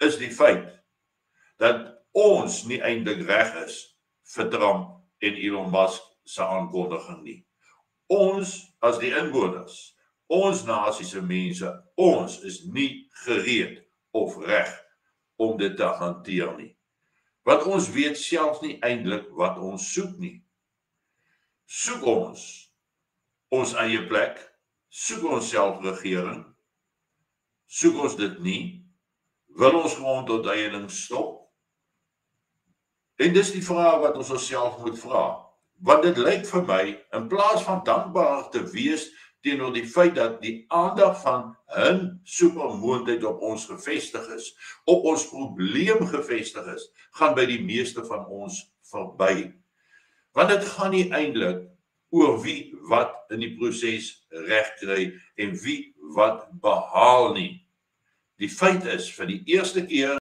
is die feit dat ons nie eintlik reg is vir Trump en Elon Musk se aankondiging nie. Ons as die inwoners, ons nasie se mense, ons is nie gereed of reg om dit te hanteer nie. Want ons weet self nie eintlik wat ons soek nie. Soek ons eie plek, soek ons selfregering, soek ons dit nie, wil ons grondonteeneming stop? En dis die vraag wat ons onsself moet vra. Want dit lyk vir my, in plaas van dankbaar te wees teenoor die feit dat die aandag van hun supermoondheid op ons gevestig is, op ons probleem gevestig is, gaan by die meeste van ons verby. Want dit gaan nie eintlik oor wie wat in die proses reg kry en wie wat behaal nie. Die feit is, vir die eerste keer